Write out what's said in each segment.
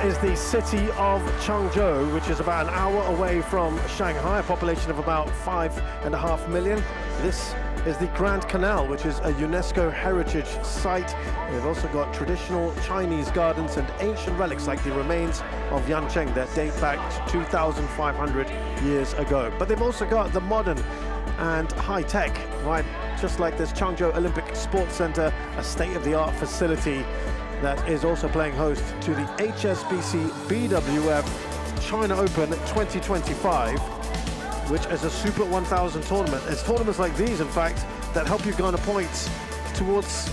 is the city of Changzhou, which is about an hour away from Shanghai, a population of about 5.5 million. This is the Grand Canal, which is a UNESCO heritage site. They've also got traditional Chinese gardens and ancient relics like the remains of Yancheng that date back to 2,500 years ago. But they've also got the modern and high-tech, right? Just like this Changzhou Olympic Sports Center, a state-of-the-art facility that is also playing host to the HSBC BWF China Open 2025, which is a Super 1000 tournament. It's tournaments like these, in fact, that help you garner points towards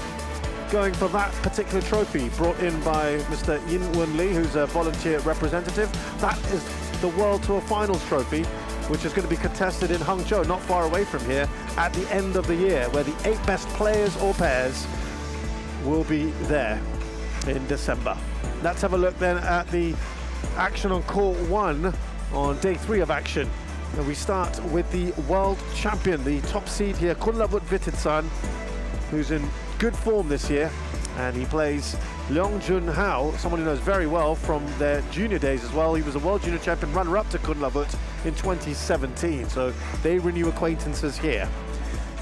going for that particular trophy brought in by Mr. Yin Wen Li, who's a volunteer representative. That is the World Tour Finals trophy, which is going to be contested in Hangzhou, not far away from here, at the end of the year, where the 8 best players or pairs will be there in December. Let's have a look then at the action on court 1 on day 3 of action. And we start with the world champion, the top seed here, Kunlavut Vitidsarn, who's in good form this year, and he plays Leong Jun Hao, someone who knows very well from their junior days as well. He was a world junior champion runner-up to Kunlavut in 2017, so they renew acquaintances here.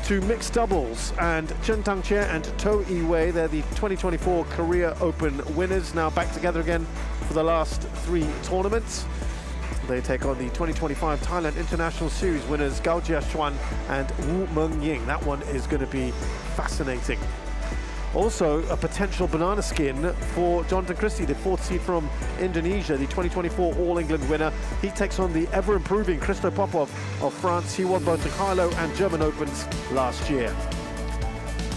To mixed doubles, and Chen Tangqie and To Yiwei, they're the 2024 Korea Open winners, now back together again for the last 3 tournaments. They take on the 2025 Thailand International Series winners Gao Jiaxuan and Wu Mengying. That one is going to be fascinating. Also, a potential banana skin for Jonathan Christie, the 4th seed from Indonesia, the 2024 All England winner. He takes on the ever-improving Christo Popov of France. He won both the Carlo and German Opens last year.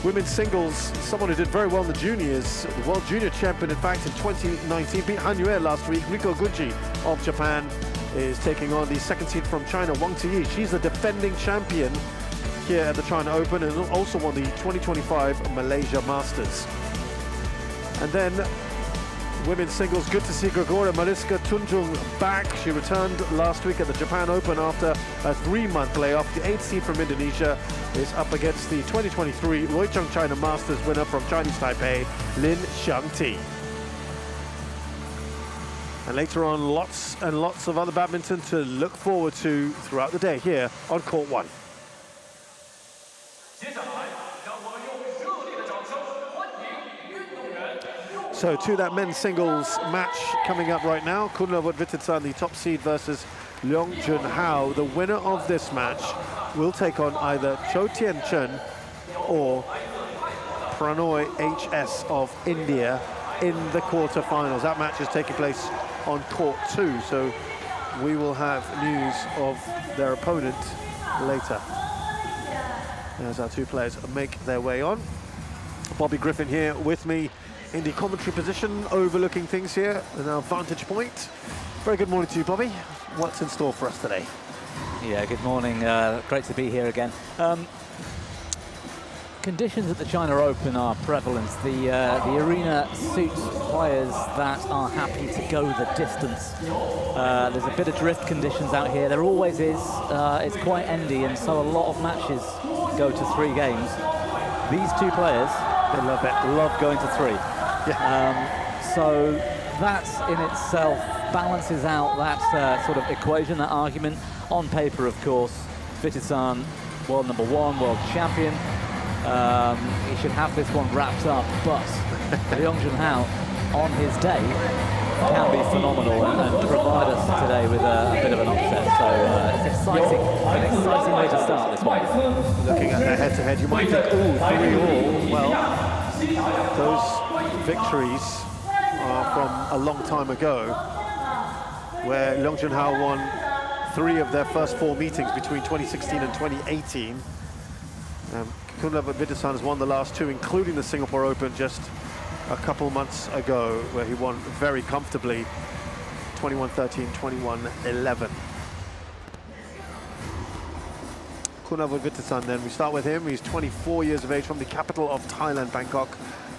Women's singles, someone who did very well in the juniors, the world junior champion, in fact, in 2019, beat Han Yue last week. Riko Guji of Japan is taking on the 2nd seed from China, Wang Ziyi. She's the defending champion here at the China Open and also won the 2025 Malaysia Masters. And then women's singles, good to see Gregoria Mariska Tunjung back. She returned last week at the Japan Open after a 3-month layoff. The 8th seed from Indonesia is up against the 2023 Luocheng China Masters winner from Chinese Taipei, Lin Xiangti. And later on, lots and lots of other badminton to look forward to throughout the day here on Court 1. So to that men's singles match coming up right now, Kunlavut Vitidsarn, the top seed, versus Leong Jun Hao. The winner of this match will take on either Cho Tien Chen or Pranoy HS of India in the quarterfinals. That match is taking place on court 2, so we will have news of their opponent later as our 2 players make their way on. Bobby Griffin here with me in the commentary position, overlooking things here in our vantage point. Very good morning to you, Bobby. What's in store for us today? Yeah, good morning. Great to be here again. Conditions at the China Open are prevalent. The arena suits players that are happy to go the distance. There's a bit of drift conditions out here. There always is. It's quite endy, and so a lot of matches go to 3 games. These 2 players, they love it. Love going to 3. Yeah. So that in itself balances out that sort of equation, that argument. On paper, of course, Vitidsarn, world number 1, world champion. He should have this one wrapped up, but Leong Jun Hao, on his day, can be phenomenal and provide us today with a bit of an upset. So it's exciting, an exciting way to start this one. Looking at their head-to-head, you might think, ooh, 3-all. Well, those victories are from a long time ago, where Leong Jun Hao won 3 of their first 4 meetings between 2016 and 2018. Kunlavut Vitidsarn has won the last 2, including the Singapore Open just a couple months ago, where he won very comfortably, 21-13, 21-11. Kunlavut Vitidsarn then, we start with him. He's 24 years of age, from the capital of Thailand, Bangkok.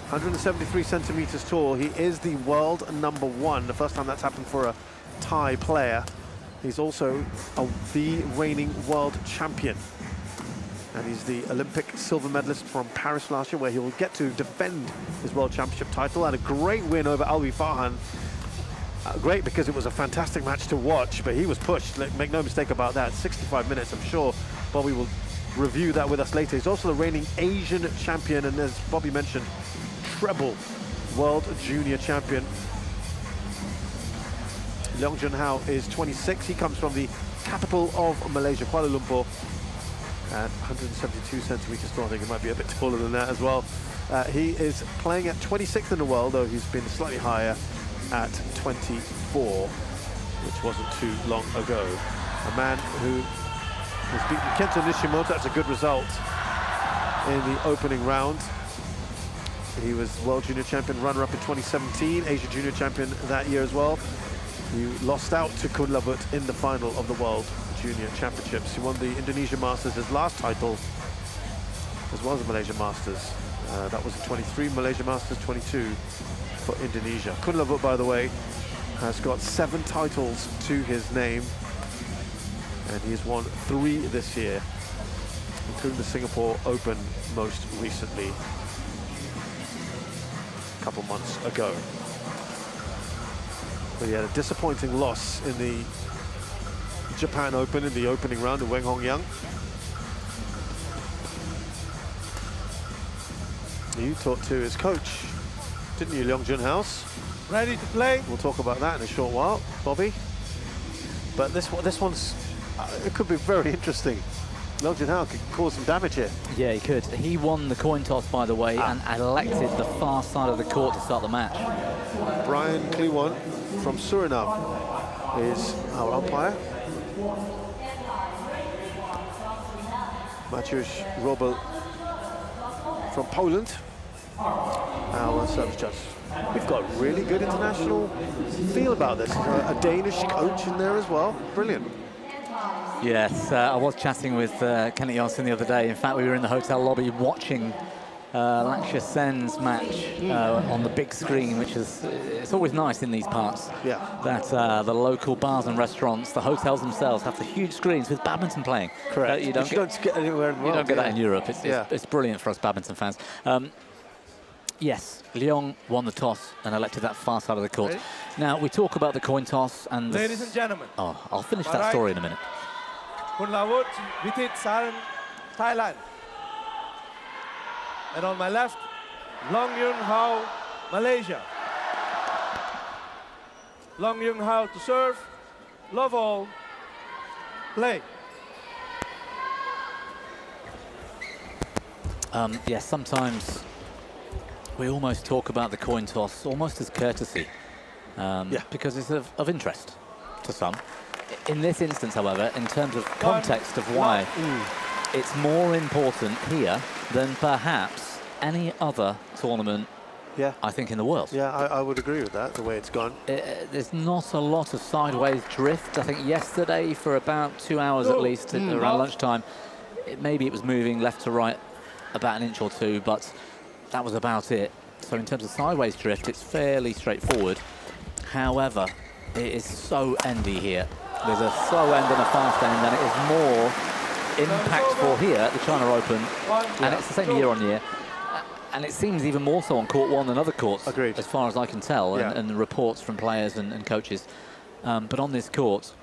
173 centimeters tall. He is the world number 1, the first time that's happened for a Thai player. He's also the reigning world champion. And he's the Olympic silver medalist from Paris last year, where he will get to defend his world championship title. And a great win over Alwi Farhan great because it was a fantastic match to watch, but he was pushed. Make no mistake about that. 65 minutes, I'm sure Bobby will review that with us later. He's also the reigning Asian champion, and as Bobby mentioned, treble world junior champion. Leong Jun Hao is 26. He comes from the capital of Malaysia, Kuala Lumpur, at 172 centimeters tall. I think he might be a bit taller than that as well. He is playing at 26th in the world, though he's been slightly higher at 24, which wasn't too long ago. A man who has beaten Kento Nishimoto. That's a good result in the opening round. He was world junior champion, runner-up in 2017, Asia junior champion that year as well. He lost out to Kunlavut in the final of the World Junior Championships. He won the Indonesia Masters, his last title, as well as the Malaysia Masters. That was in 23, Malaysia Masters 22 for Indonesia. Kunlavut, by the way, has got 7 titles to his name, and he has won 3 this year, including the Singapore Open most recently, a couple months ago. But he had a disappointing loss in the Japan Open in the opening round of Weng Hong Yang. You talked to his coach, didn't you, Leong Jun Hao? Ready to play? We'll talk about that in a short while, Bobby. But this one's, it could be very interesting. Leong Jun Hao could cause some damage here. Yeah, he could. He won the coin toss, by the way, and elected the far side of the court to start the match. Brian Kliwon from Suriname is our umpire. Maciusz Robel from Poland, our service judge. We've got really good international feel about this. A Danish coach in there as well. Brilliant. Yes, I was chatting with Kenneth Janssen the other day. In fact, we were in the hotel lobby watching Lakshya Sen's match on the big screen, which is, it's always nice in these parts. Yeah. That the local bars and restaurants, the hotels themselves have the huge screens with badminton playing. Correct. You don't get anywhere in the world. You don't get that in Europe. It's brilliant for us badminton fans. Yes, Leong won the toss and elected that far side of the court. Ready? Now, we talk about the coin toss and... Ladies and gentlemen. Oh, I'll finish that story in a minute. Kunlavut Vitidsarn, Thailand. And on my left, Leong Jun Hao, Malaysia. Leong Jun Hao to serve. Love all. Play. Yes, sometimes we almost talk about the coin toss almost as courtesy, because it's of interest to some. In this instance, however, in terms of context of why it's more important here than perhaps any other tournament, I think, in the world. Yeah, I would agree with that, the way it's gone. There's not a lot of sideways drift. I think yesterday, for about 2 hours at least, around lunchtime, maybe it was moving left to right about an inch or two, but that was about it. So in terms of sideways drift, it's fairly straightforward. However, it is so endy here. There's a slow end and a fast end, and it is more impactful here at the China Open, and it's the same year on year. And it seems even more so on court 1 than other courts, Agreed. as far as I can tell, and reports from players and coaches. But on this court,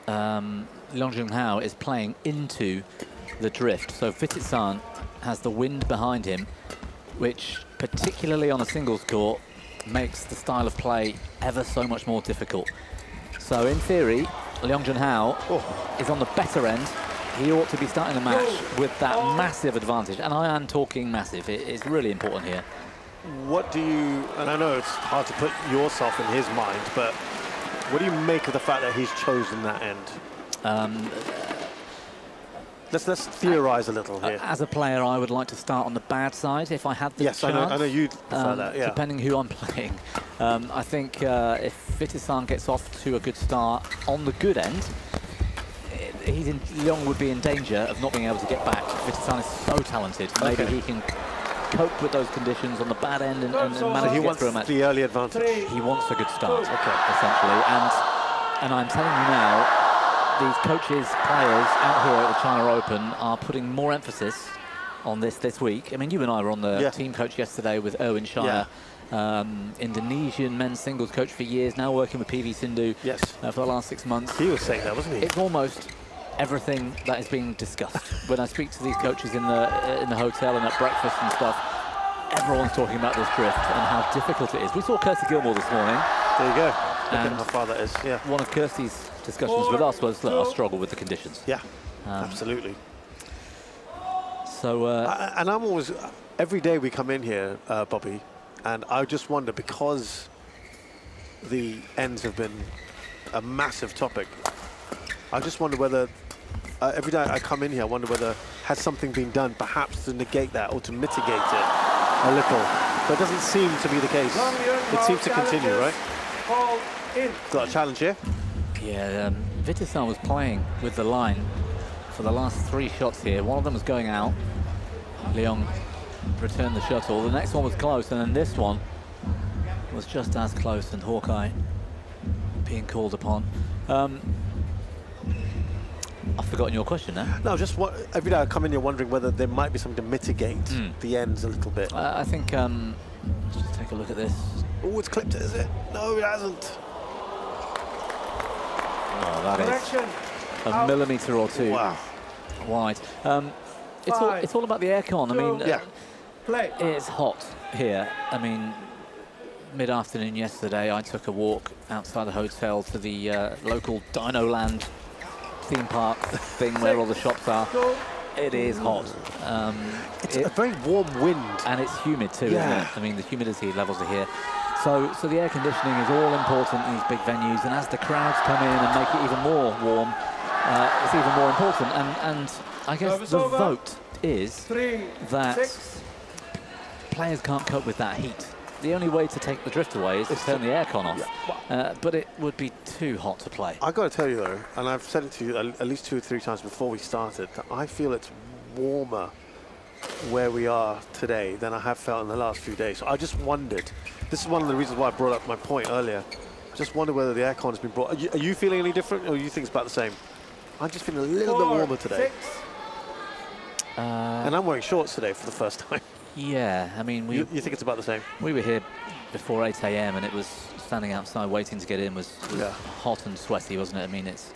Leong Jun Hao is playing into the drift. So Vitidsarn has the wind behind him, which, particularly on a singles court, makes the style of play ever so much more difficult. So in theory, Leong Jun Hao is on the better end. He ought to be starting the match with that massive advantage. And I am talking massive. It's really important here. What do you, and I know it's hard to put yourself in his mind, but what do you make of the fact that he's chosen that end? Let's theorize a little here. As a player, I would like to start on the bad side if I had the chance. I know you'd prefer that, depending who I'm playing. I think if Vitidsarn gets off to a good start on the good end, Leong would be in danger of not being able to get back. Vitidsarn is so talented. Maybe he can cope with those conditions on the bad end and manage to get through a match. The early advantage. He wants a good start, essentially. And I'm telling you now, these coaches, players out here at the China Open are putting more emphasis on this week. I mean, you and I were on the team coach yesterday with Erwin Shire, Indonesian men's singles coach for years, now working with PV Sindhu for the last 6 months. He was saying that, wasn't he? It's almost everything that is being discussed. When I speak to these coaches in the hotel and at breakfast and stuff, everyone's talking about this drift and how difficult it is. We saw Kirsty Gilmore this morning. There you go. Look at how far that is. Yeah. One of Kirsty's discussions with us was, look, I struggle with the conditions. Yeah, absolutely. So, and I'm always, every day we come in here, Bobby, and I just wonder, because the ends have been a massive topic, I just wonder whether, every day I come in here, I wonder whether has something been done perhaps to negate that or to mitigate it a little. But it doesn't seem to be the case. It seems to continue, right? Got a challenge here. Yeah, Vitidsarn was playing with the line for the last 3 shots here. One of them was going out. Leong returned the shuttle. The next one was close, and then this one was just as close, and Hawkeye being called upon. I've forgotten your question now. No, just what, every day I come in here wondering whether there might be something to mitigate the ends a little bit. I think, let's just take a look at this. Oh, it's clipped it, is it? No, it hasn't. Oh, that is a millimetre or 2 wide. It's all about the aircon. I mean, it's hot here. I mean, mid-afternoon yesterday, I took a walk outside the hotel to the local Dino Land theme park thing where all the shops are. It is hot. It's a very warm wind. And it's humid too, isn't it? I mean, the humidity levels are here. So the air conditioning is all important in these big venues, and as the crowds come in and make it even more warm, it's even more important. And I guess the vote is that players can't cope with that heat. The only way to take the drift away is to turn the aircon off, but it would be too hot to play. I've got to tell you though, and I've said it to you at least 2 or 3 times before we started, that I feel it's warmer where we are today than I have felt in the last few days. So I just wondered, this is one of the reasons why I brought up my point earlier, I just wonder whether the aircon has been brought. Are you feeling any different, or you think it's about the same? I'm just feeling a little bit warmer today. And I'm wearing shorts today for the first time. Yeah, I mean, you think it's about the same? We were here before 8 AM, and it was standing outside waiting to get in was hot and sweaty, wasn't it? I mean, it's.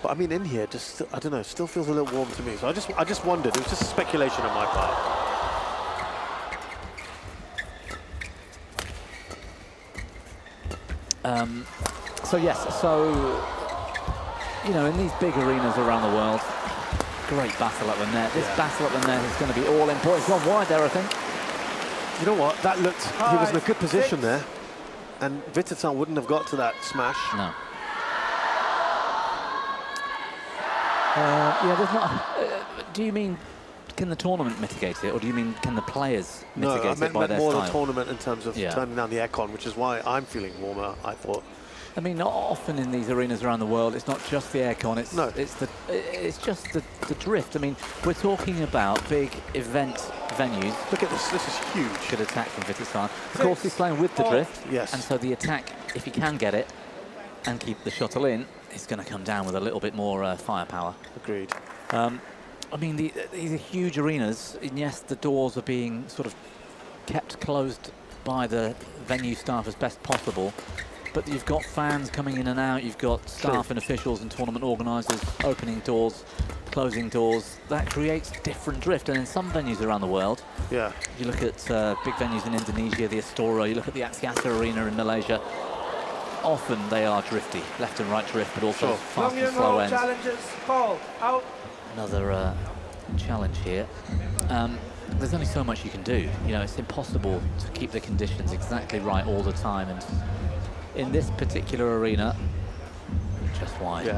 But I mean, in here, just I don't know, still feels a little warm to me. So I just wondered. It was just a speculation on my part. So yes, so you know, in these big arenas around the world. Great battle at the net. This battle at the net is going to be all important. It's gone wide there, I think. You know what? That looked. He was in a good position there, and Vitidsarn wouldn't have got to that smash. No. Yeah, there's not. Do you mean can the tournament mitigate it, or do you mean can the players mitigate it by their style? No, I meant more the tournament in terms of turning down the aircon, which is why I'm feeling warmer. I thought. I mean, not often in these arenas around the world, it's not just the aircon, it's just the drift. I mean, we're talking about big event venues. Look at this, this is huge. Good attack from Vitidsarn. Of course, he's playing with the drift. Yes. And so the attack, if he can get it and keep the shuttle in, is going to come down with a little bit more firepower. Agreed. I mean, these are huge arenas, and yes, the doors are being sort of kept closed by the venue staff as best possible. But you've got fans coming in and out, you've got staff and officials and tournament organisers opening doors, closing doors. That creates different drift. And in some venues around the world, you look at big venues in Indonesia, the Astora, you look at the Axiata Arena in Malaysia, often they are drifty, left and right drift, but also fast and slow ends. Another challenge here. There's only so much you can do. You know, it's impossible to keep the conditions exactly right all the time. And in this particular arena, just wide.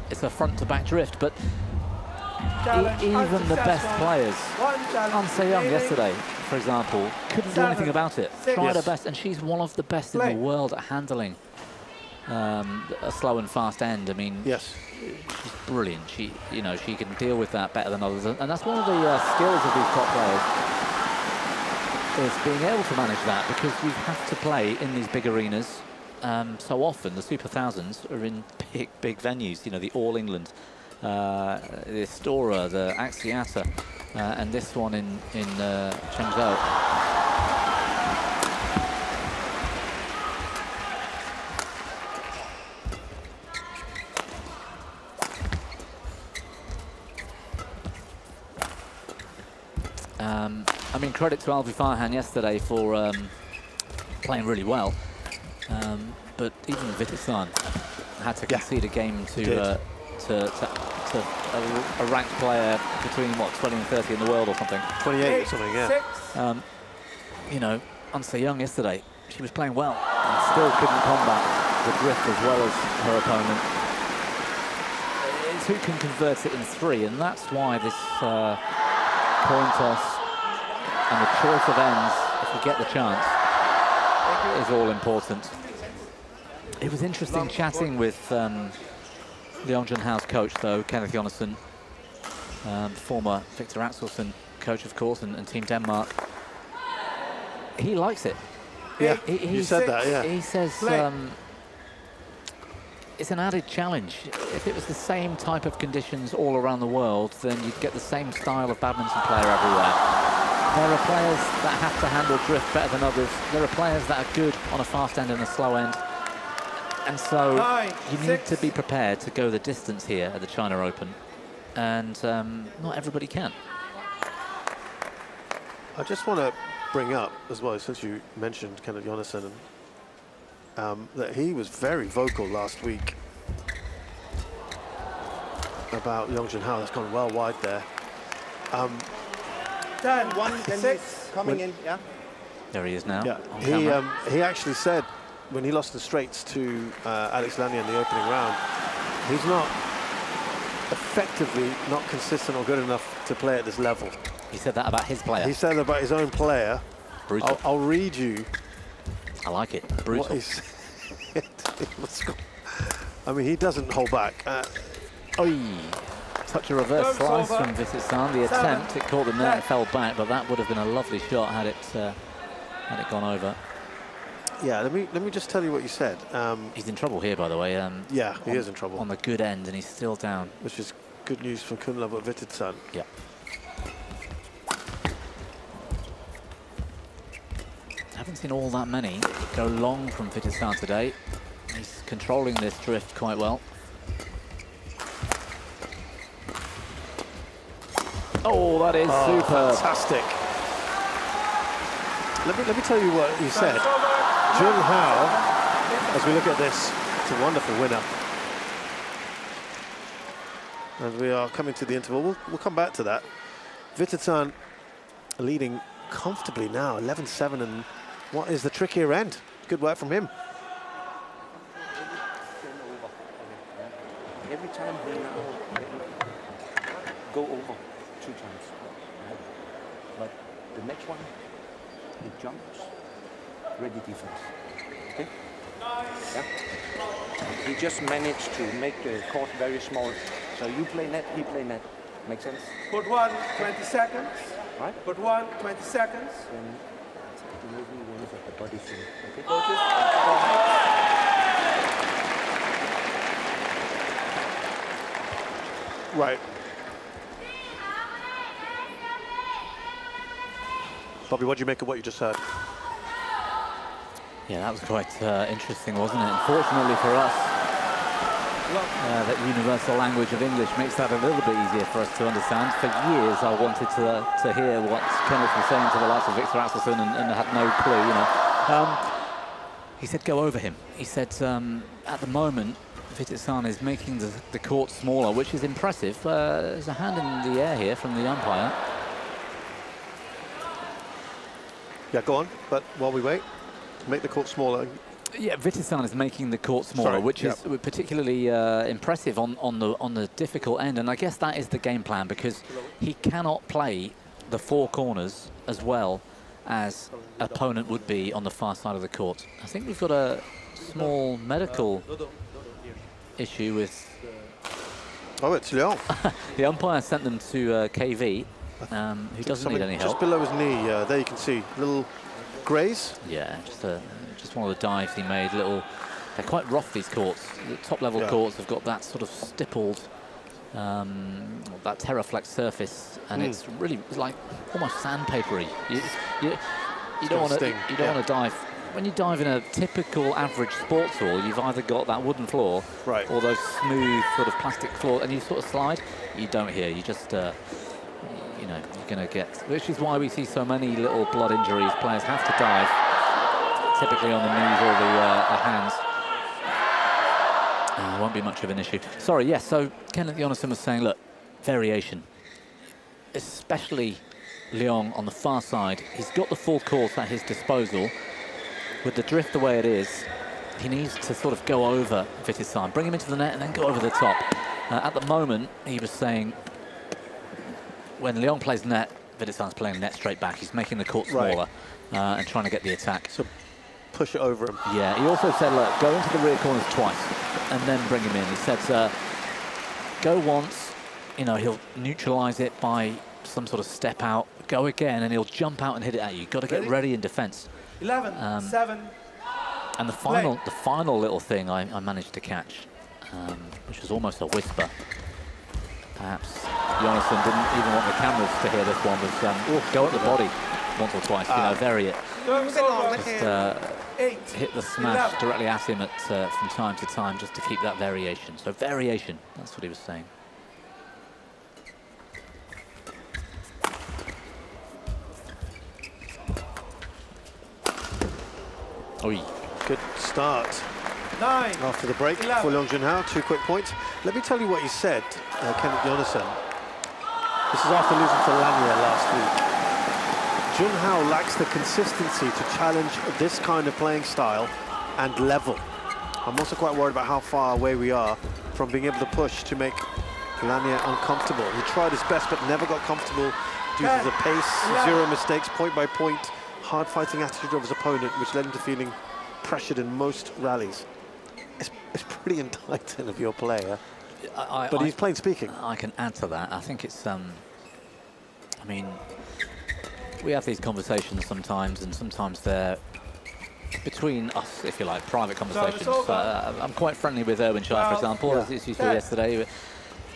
It's a front to back drift, but even the best players, An Se-young yesterday, for example, couldn't do anything about it. Tried her best, and she's one of the best in the world at handling a slow and fast end. I mean, she's brilliant. She can deal with that better than others, and that's one of the skills of these top players. Is being able to manage that, because we have to play in these big arenas so often. The Super Thousands are in big venues, you know, the All England, the Astora, the Axiata, and this one in Chengzhou. I mean, credit to Alvi Farhan yesterday for playing really well. But even Vitidsarn had to concede a game to a ranked player between, what, 20 and 30 in the world or something. 28 or something, yeah. You know, Unse Young yesterday, she was playing well and still couldn't combat the drift as well as her opponent. It's who can convert it in 3, and that's why this coin toss and the choice of ends, if we get the chance, is all important. It was interesting chatting with Leong Jun Hao's coach, though, Kenneth Jonassen, former Victor Axelsen coach, of course, and Team Denmark. He likes it. Yeah, he said that, yeah. He says it's an added challenge. If it was the same type of conditions all around the world, then you'd get the same style of badminton player everywhere. There are players that have to handle drift better than others. There are players that are good on a fast end and a slow end. And so you need to be prepared to go the distance here at the China Open. And not everybody can. I just want to bring up as well, since you mentioned Kenneth Jonassen, that he was very vocal last week about Leong Jun Hao. That's gone well wide there. 10, 1, 6, coming in, yeah. There he is now. Yeah, he actually said when he lost the straights to Alex Lanier in the opening round, he's not effectively not consistent or good enough to play at this level. He said that about his player. He said about his own player. Brutal. I'll read you. I like it. Brutal. What he said. I mean, he doesn't hold back. Touch a reverse slice from Vitidsarn. The attempt, it caught the net and fell back, but that would have been a lovely shot had it gone over. Yeah, let me just tell you what you said. He's in trouble here, by the way. Yeah, he is in trouble. On the good end, and he's still down. Which is good news for Kunlavut Vitidsarn. Yeah. Haven't seen all that many go long from Vitidsarn today. He's controlling this drift quite well. Oh, that is superb. Fantastic. Let me tell you what he said. Jun Hao, as we look at this, it's a wonderful winner. And we are coming to the interval. We'll come back to that. Vitidsarn leading comfortably now, 11-7, and what is the trickier end? Good work from him. Every time he now go over 2 times, but the next one he jumps, ready defense. Okay? Yeah. He just managed to make the court very small. So you play net, he play net. Make sense? Put 1, 20 seconds. Right? Put 1, 20 seconds. Then maybe one is at the body thing. Okay? Coaches. Right. Bobby, what do you make of what you just heard? Yeah, that was quite interesting, wasn't it? Unfortunately for us, that universal language of English makes that a little bit easier for us to understand. For years, I wanted to hear what Kenneth was saying to the likes of Victor Axelsen and had no clue, you know. He said, go over him. He said, at the moment, Vitidsarn is making the court smaller, which is impressive. There's a hand in the air here from the umpire. Yeah, go on. But while we wait, make the court smaller. Yeah, Vitidsarn is making the court smaller, which is particularly impressive on the difficult end, and I guess that is the game plan, because he cannot play the 4 corners as well as opponent would be on the far side of the court. I think we've got a small medical issue with... Oh, it's Leong. The umpire sent them to KV, who doesn't need any help. Just below his knee, there you can see little graze. Yeah, just one of the dives he made. They're quite rough, these courts. The top level courts have got that sort of stippled, that Terraflex surface, and it's really like almost sandpapery. You don't want to dive. When you dive in a typical average sports hall, you've either got that wooden floor or those smooth sort of plastic floor, and you sort of slide. You don't here. You just you know, you're going to get, which is why we see so many little blood injuries. Players have to dive, typically on the knees or the hands. It won't be much of an issue. Sorry, yes, so Kenneth Jonasson was saying, look, variation, especially Leong on the far side. He's got the full course at his disposal. With the drift the way it is, he needs to sort of go over Vitidsarn, bring him into the net and then go over the top. At the moment, he was saying, when Leong plays net, Vitidsarn's playing net straight back. He's making the court smaller and trying to get the attack. So push it over him. Yeah, he also said, look, go into the rear corners twice and then bring him in. He said, go once, you know, he'll neutralize it by some sort of step out, go again, and he'll jump out and hit it at you. You've got to get ready in defense. 11, 7. And the final little thing I managed to catch, which was almost a whisper. Perhaps Jonasson didn't even want the cameras to hear this one, was go at the body once or twice, you know, vary it. Just hit the smash directly at him from time to time, just to keep that variation. So variation, that's what he was saying. Oy. Good start 9. after the break for Leong Jun Hao. 2 quick points. Let me tell you what he said, Kenneth Jonasson. This is after losing to Lanier last week. Jun Hao lacks the consistency to challenge this kind of playing style and level. I'm also quite worried about how far away we are from being able to push to make Lanier uncomfortable. He tried his best but never got comfortable due to the pace, 0 mistakes, point by point, hard fighting attitude of his opponent, which led him to feeling pressured in most rallies. It's pretty enticing of your player, but he's plain speaking. I can add to that. I think it's, I mean, we have these conversations sometimes, and sometimes they're between us, if you like, private conversations. I'm quite friendly with Erwin Shai, for example, as you saw yesterday,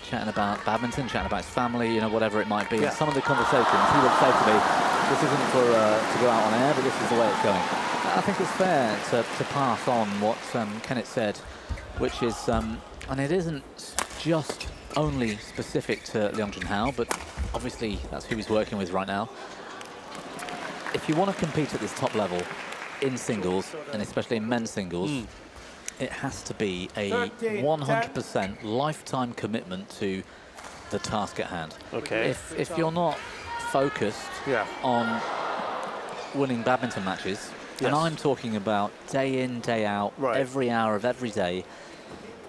chatting about badminton, chatting about his family, you know, whatever it might be. And some of the conversations, he would say to me, this isn't for to go out on air, but this is the way it's going. I think it's fair to pass on what Kenneth said, which is, and it isn't just only specific to Leong Jun Hao, but obviously that's who he's working with right now. If you want to compete at this top level in singles, and especially in men's singles, it has to be a 100% lifetime commitment to the task at hand. Okay. If you're not focused on winning badminton matches, and I'm talking about day in, day out, every hour of every day,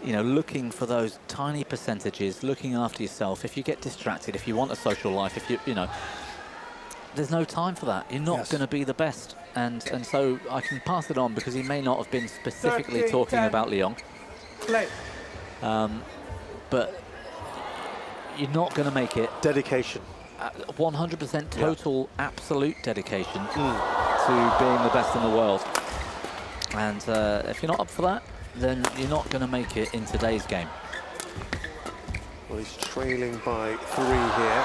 you know, looking for those tiny percentages, looking after yourself. If you get distracted, if you want a social life, if you know, there's no time for that. You're not going to be the best. And so I can pass it on because he may not have been specifically talking about Leong. But you're not going to make it. Dedication. 100% total, absolute dedication to being the best in the world. And if you're not up for that, then you're not going to make it in today's game. Well, he's trailing by 3 here.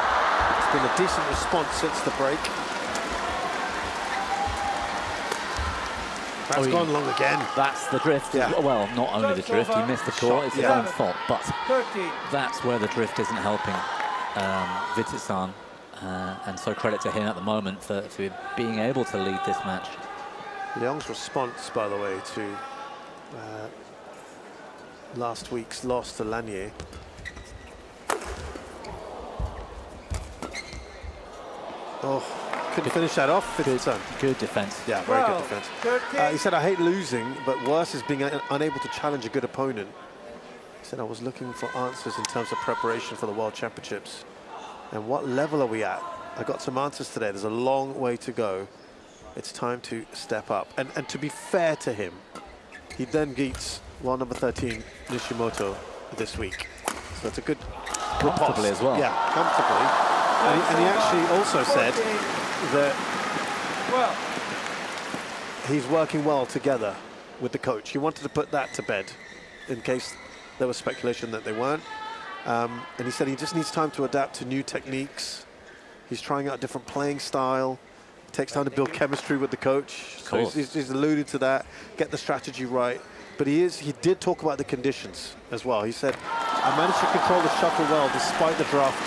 It's been a decent response since the break. That's gone long again. That's the drift. Well, not only the drift, he missed the court, it's his own fault. But that's where the drift isn't helping Vitidsarn. And so credit to him at the moment for being able to lead this match. Leong's response, by the way, to last week's loss to Lanier. Oh, couldn't finish that off. Good defense. Yeah, very good defense. He said, I hate losing, but worse is being unable to challenge a good opponent. He said, I was looking for answers in terms of preparation for the World Championships. And what level are we at? I got some answers today. There's a long way to go. It's time to step up. And to be fair to him, he then beats world number 13, Nishimoto, this week. So it's a good comfortably as well. Yeah, comfortably. And he actually also said that he's working well together with the coach. He wanted to put that to bed in case there was speculation that they weren't. And he said he just needs time to adapt to new techniques. He's trying out a different playing style. It takes time to build chemistry with the coach. So he's alluded to that, get the strategy right. But he did talk about the conditions as well. He said, I managed to control the shuttle well despite the draft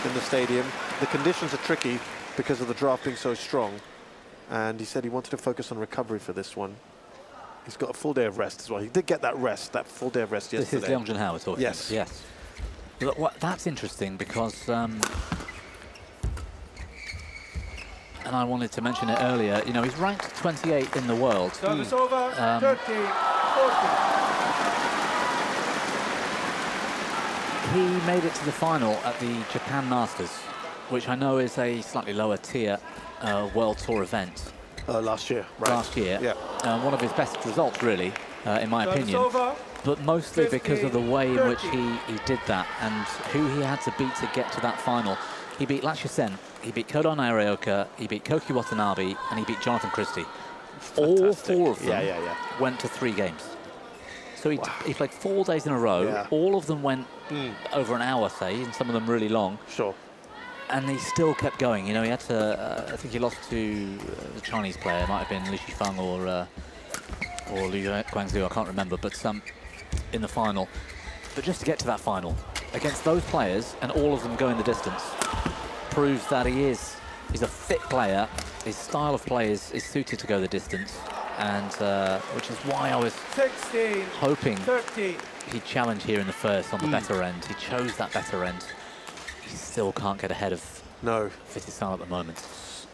in the stadium. the conditions are tricky because of the draft being so strong. And he said he wanted to focus on recovery for this one. He's got a full day of rest as well. He did get that rest, that full day of rest yesterday. This is Leong Jun Hao we're talking Yes. about. Yes. That's interesting because, and I wanted to mention it earlier, you know, he's ranked 28 in the world. Service over, 13-14. He made it to the final at the Japan Masters, which I know is a slightly lower tier World Tour event. Last year, right. Last year. Yeah. One of his best results, really, in my Service opinion. over. But mostly because of the way in which 30. he did that and who he had to beat to get to that final. He beat Lachie Sen, he beat Kodon Areoka, he beat Koki Watanabe, and he beat Jonathan Christie. All four of them went to 3 games. So he played 4 days in a row. Yeah. All of them went over an hour, say, and some of them really long. Sure. And he still kept going. You know, he had to, I think he lost to the Chinese player. It might have been Li Shifeng or Liu Guangzhou, I can't remember, but in the final. But just to get to that final against those players and all of them going the distance proves that he's a fit player. His style of play is suited to go the distance, and which is why I was 16, hoping 13. he'd challenge here in the first on the better end. He chose that better end. He still can't get ahead of Vitidsarn at the moment.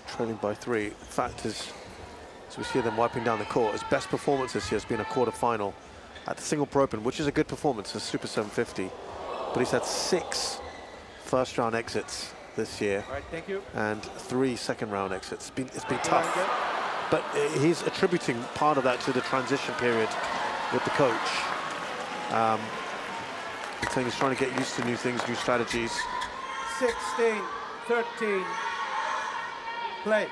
Trailing by 3. Fact is, as we see them wiping down the court, his best performance this year has been a quarter-final at the Single Pro Open, which is a good performance, a Super 750. But he's had 6 first-round exits this year, All right, thank you. and 3 second-round exits. It's been tough. But he's attributing part of that to the transition period with the coach. He's saying he's trying to get used to new things, new strategies. 16, 13. Play.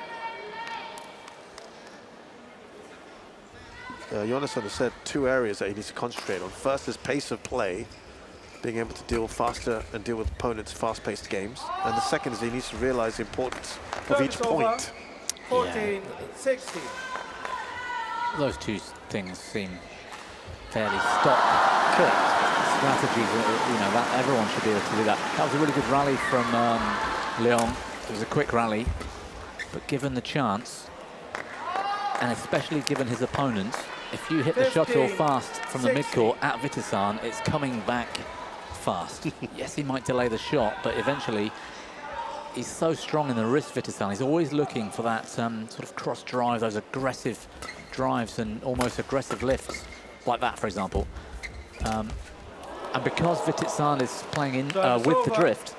Jonathan has said 2 areas that he needs to concentrate on. First is pace of play, being able to deal faster and deal with opponents' fast-paced games. And the second is he needs to realize the importance of each point. 14, 16. Those 2 things seem fairly stock strategies. You know, that everyone should be able to do that. That was a really good rally from Leong. It was a quick rally, but given the chance, and especially given his opponent, if you hit the shuttle fast from the midcourt at Vitidsarn, it's coming back fast. Yes, he might delay the shot, but eventually he's so strong in the wrist, Vitidsarn. He's always looking for that sort of cross drive, those aggressive drives and almost aggressive lifts, like that, for example. And because Vitidsarn is playing in with the drift,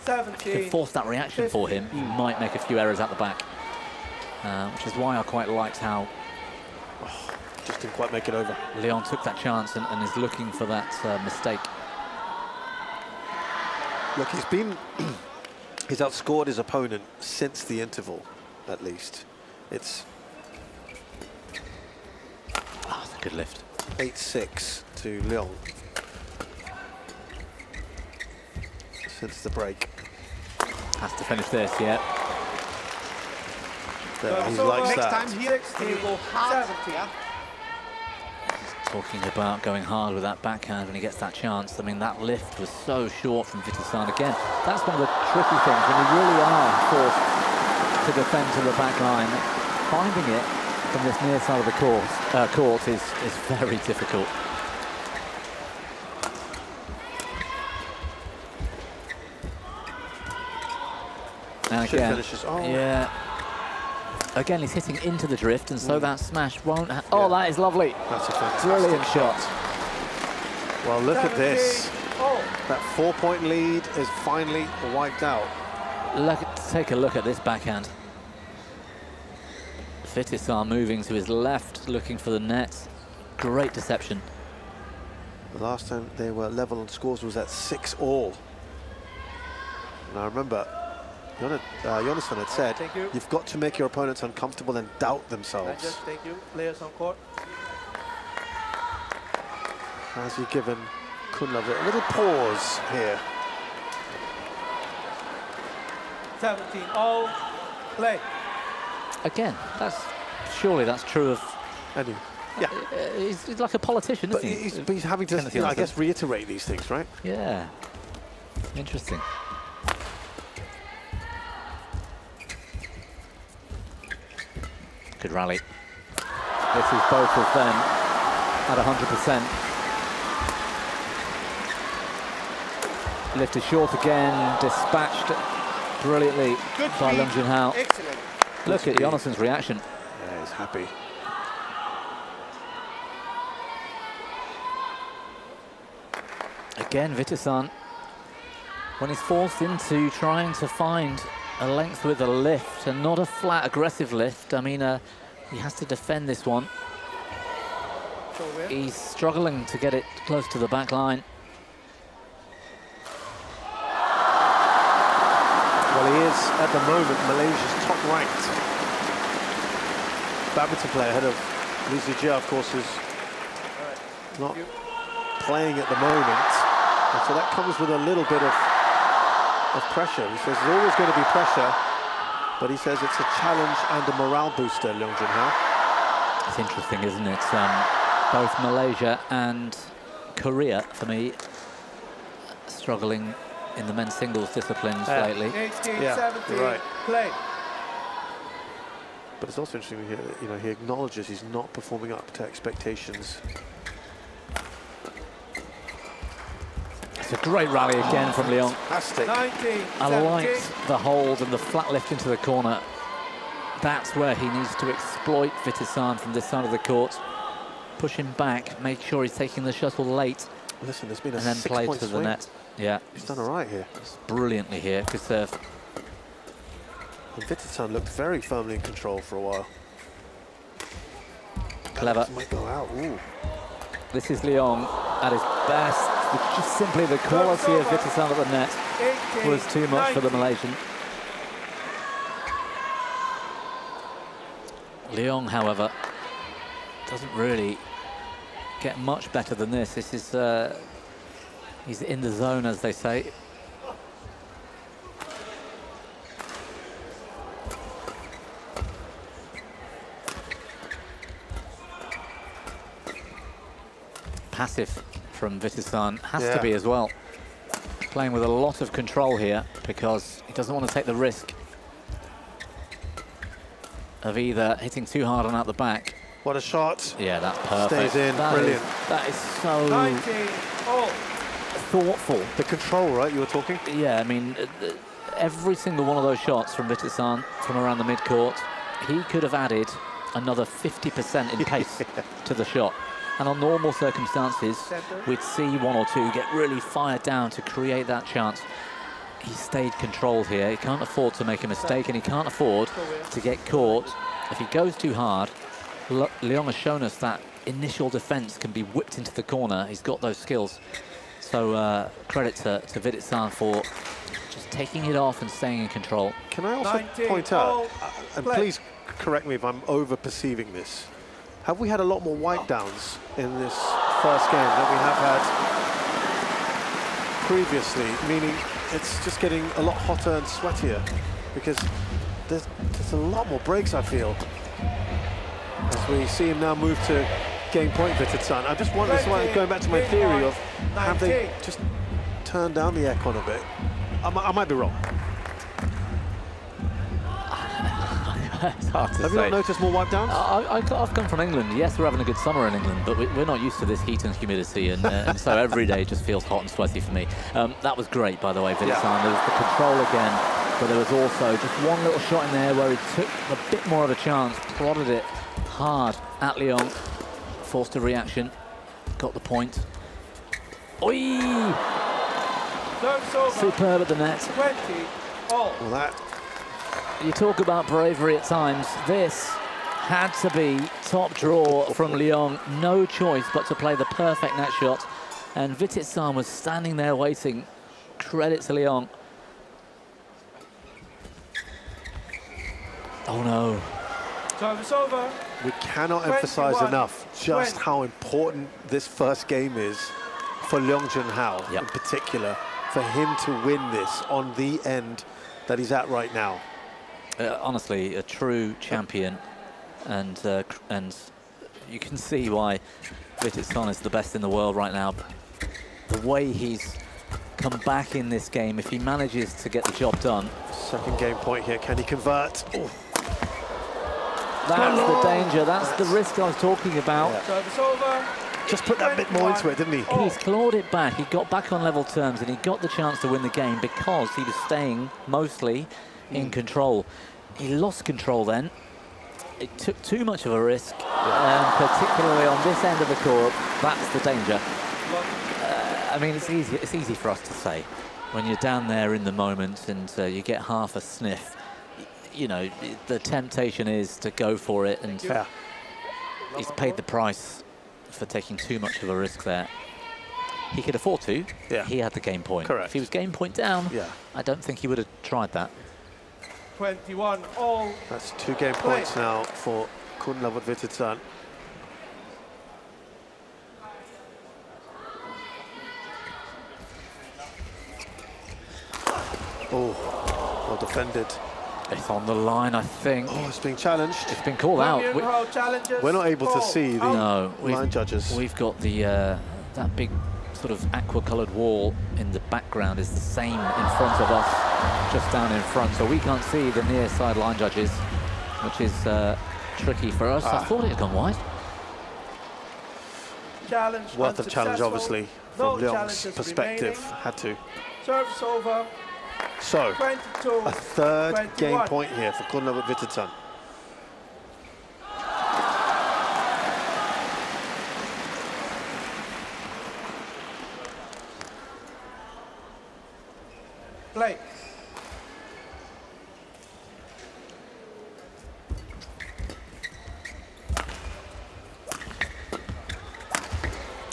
17, if you can force that reaction 15. for him, he might make a few errors at the back. Which is why I quite liked how Just didn't quite make it over. Leong took that chance and is looking for that mistake. Look, he's outscored his opponent since the interval, at least. It's That's a good lift. 8-6 to Leong since the break. Has to finish this, yeah. He likes Next that. time here, can you go hard? 17. Talking about going hard with that backhand when he gets that chance. I mean, that lift was so short from Vitidsarn. Again, that's one of the tricky things when you really are forced to defend to the back line. Finding it from this near side of the court is very difficult. And again, finishes. Oh. Yeah. Again, he's hitting into the drift, and so that smash won't. Oh, that is lovely. That's a fantastic Brilliant shot. Well, look at this. Oh. That 4-point lead is finally wiped out. Take a look at this backhand. Vitidsarn moving to his left, looking for the net. Great deception. The last time they were level on scores was at 6-all. And I remember Jonathan had said, Thank you. you've got to make your opponents uncomfortable and doubt I themselves. just thank you. Players on court. Has he given Kunlavut a little pause here? 17, all play. Again, surely that's true of. Anyway, yeah. He's like a politician, But isn't he? he's having to, Kenneth I Johnson. guess, reiterate these things, right? Yeah. Interesting. Good rally. This is both of them at 100%. Lifted short again, dispatched brilliantly by Leong Jun Hao. Excellent. Look at Jonathan's reaction. Yeah, he's happy. Again, Vitidsarn, when he's forced into trying to find a length with a lift and not a flat, aggressive lift, I mean, he has to defend this one. He's struggling to get it close to the back line. Well, he is, at the moment, Malaysia's top-ranked badminton player, ahead of Lee Zijia, of course, who's not playing at the moment. And so that comes with a little bit of pressure. He says there's always going to be pressure, but he says it's a challenge and a morale booster, Leong Jun Hao. It's interesting, isn't it? Both Malaysia and Korea, for me, struggling in the men's singles disciplines lately. 18, Yeah, 17, you're right. play. But it's also interesting here, you know, he acknowledges he's not performing up to expectations. It's a great rally again from Leong. Fantastic. 19, I 17. liked the hold and the flat lift into the corner. That's where he needs to exploit Vitidsarn from this side of the court. Push him back, make sure he's taking the shuttle late. Listen, there's been a and then play to the swing. net. Yeah, He's done all right here. brilliantly here. Good serve. And Vitidsarn looked very firmly in control for a while. Clever. That might go out. Ooh. This is Leong at his best. Just simply the quality of Vitidsarn at the net 18, was too much for the 19. Malaysian. Leong, however, doesn't really get much better than this. This is he's in the zone, as they say. Passive from Vitidsarn has to be as well. Playing with a lot of control here because he doesn't want to take the risk of either hitting too hard and out the back. What a shot. Yeah, that's perfect. Stays in. Brilliant. That is so 19, all. thoughtful. The control, right, you were talking? Yeah, I mean, every single one of those shots from Vitidsarn from around the mid-court, he could have added another 50% in pace to the shot. And on normal circumstances, we'd see one or two get really fired down to create that chance. He stayed controlled here. He can't afford to make a mistake, and he can't afford to get caught. If he goes too hard, Leong has shown us that initial defense can be whipped into the corner. He's got those skills. So credit to Vitidsarn for just taking it off and staying in control. Can I also 19, point out, all, and play. please correct me if I'm over-perceiving this, have we had a lot more white downs in this first game than we have had previously? Meaning it's just getting a lot hotter and sweatier because there's a lot more breaks, I feel, as we see him now move to game point Vitidsarn. I just wonder, so I'm going back to my theory of have they just turned down the aircon a bit? I might be wrong. It's hard to Have say. you not noticed more wipe downs? I've come from England. Yes, we're having a good summer in England, but we're not used to this heat and humidity, and so every day just feels hot and sweaty for me. That was great, by the way, Vitidsarn. There was the control again, but there was also just one little shot in there where he took a bit more of a chance, prodded it hard at Leong, forced a reaction, got the point. Oi! Superb at the net. 20, all. Well, that You talk about bravery at times. This had to be top draw from Leong. No choice but to play the perfect net shot. And Vitidsarn was standing there waiting. Credit to Leong. Oh no. Time is over. we cannot emphasize 21, enough just 20. how important this first game is for Leong Jun Hao Yep. in particular, for him to win this on the end that he's at right now. Honestly, a true champion, and you can see why Vitidsarn is the best in the world right now. The way he's come back in this game, if he manages to get the job done. Second game point here, can he convert? Oh. That's the danger. That's the risk I was talking about. Yeah. Service over. Just put that bit more into it, didn't he? He's clawed it back. He got back on level terms, and he got the chance to win the game because he was staying mostly in control. He lost control then. It took too much of a risk, particularly on this end of the court. That's the danger. I mean, it's easy for us to say when you're down there in the moment and you get half a sniff. You know, the temptation is to go for it, and he's paid the price for taking too much of a risk there. He could afford to. Yeah. He had the game point. Correct. If he was game point down, I don't think he would have tried that. 21 all. That's 2 game points now for Kunlavut Vitidsarn. Oh, well defended. It's on the line, I think. Oh, it's being challenged. It's been called out. We're not able to see the line judges. We've got the that big sort of aqua-coloured wall in the background is the same in front of us, just down in front, so we can't see the near side line judges, which is tricky for us. I thought it had gone wide. Challenge worth a challenge, obviously, from Leong's perspective. Remaining. Had to. Service over. So, 22, a third 21. game point here for Kunlavut Vitidsarn. Play.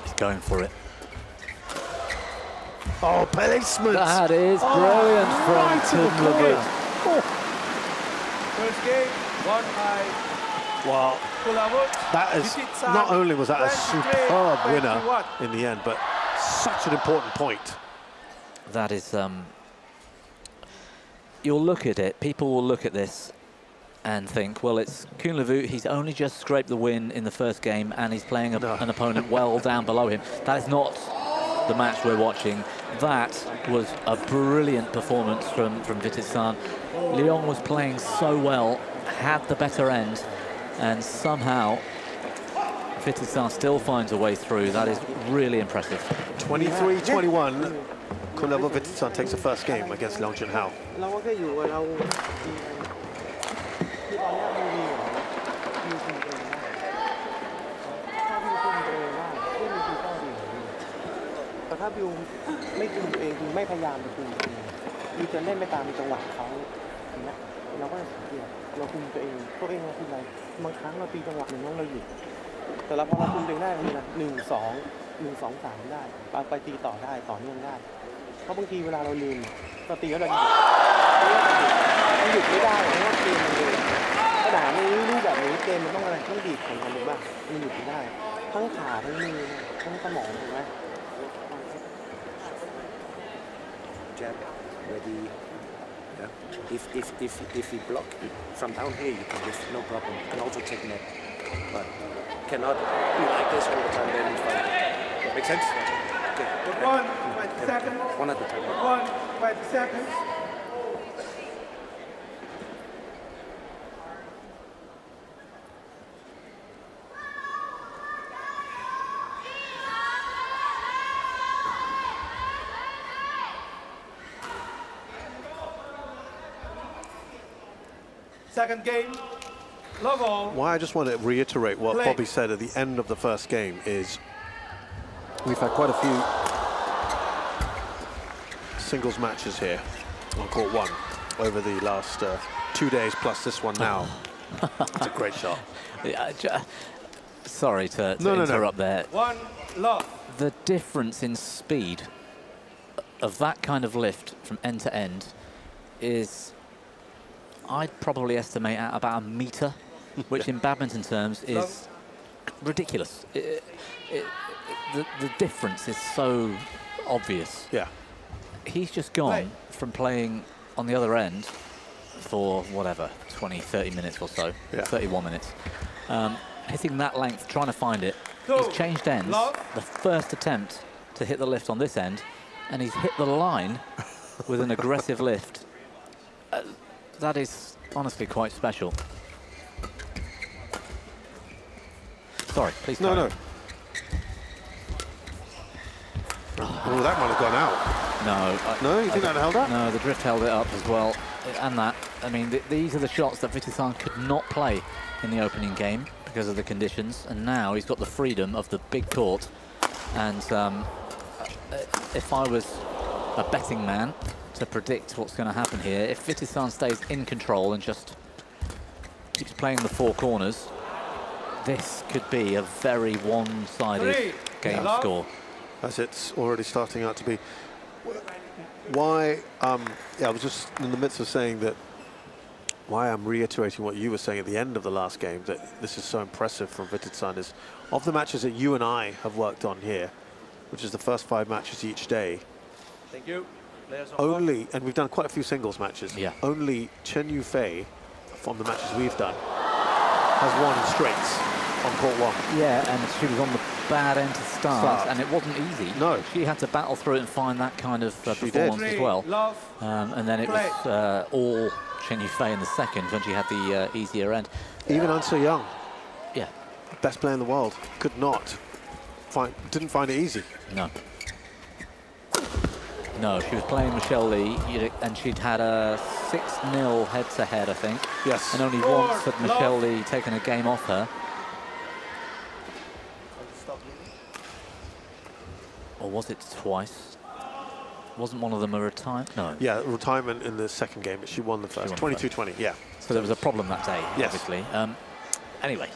He's going for it. Oh, placement! That is brilliant from Kunlavut. First game, 1-high. Wow. Kunlavut. That is, not only was that a superb winner in the end, but such an important point. That is, you'll look at it, people will look at this and think, well, it's Kunlavut, he's only just scraped the win in the first game and he's playing an opponent well down below him. That is not the match we're watching. That was a brilliant performance from Vitidsarn. Leong was playing so well, had the better end, and somehow Vitidsarn still finds a way through. That is really impressive. 23-21. Kunlavut Vitidsarn takes the first game against Leong Jun Hao. Jab, ready. Yeah. If you block it from down here, you can lift, no problem. You can also take net, but cannot be like this all the time. Then it's fine. That makes sense. Okay. 1 seconds. One at a time. 1 seconds. Second game, love all. Why I just want to reiterate what Bobby said at the end of the first game is we've had quite a few singles matches here on court 1 over the last 2 days, plus this one now. It's a great shot. Sorry to interrupt there. 1 love. The difference in speed of that kind of lift from end to end is, I'd probably estimate at about a metre, which in badminton terms is ridiculous. The difference is so obvious. Yeah. He's just gone from playing on the other end for whatever, 20, 30 minutes or so, 31 minutes. Hitting that length, trying to find it. He's changed ends. The first attempt to hit the lift on this end, and he's hit the line with an aggressive lift. That is honestly quite special. Sorry, please. No, no. Oh, that might have gone out. No. No, you think that held up? No, the drift held it up as well. And that, I mean, these are the shots that Vitidsarn could not play in the opening game because of the conditions. And now he's got the freedom of the big court. And if I was a betting man to predict what's going to happen here, if Vitidsarn stays in control and just keeps playing the four corners, this could be a very one-sided game score. As it's already starting out to be. Why, yeah, I was just in the midst of saying that, why I'm reiterating what you were saying at the end of the last game, that this is so impressive from Vitidsarn, is of the matches that you and I have worked on here, which is the first 5 matches each day. Thank you. Only, and we've done quite a few singles matches, yeah. Only Chen Yufei, from the matches we've done, has won in straights on court 1. Yeah, and she was on the bad end to start, and it wasn't easy. No. She had to battle through it and find that kind of performance as well. And then it was all Chen Yufei in the second when she had the easier end. Even An Se-young, yeah, best player in the world, didn't find it easy. No. No, she was playing Michelle Lee, and she'd had a 6-0 head-to-head, I think. Yes. And only once had Michelle Lee taken a game off her. Or was it twice? Wasn't one of them a retirement? No. Yeah, retirement in the second game, but she won the first. 22-20, yeah. So there was a problem that day, yes. Obviously. Anyway,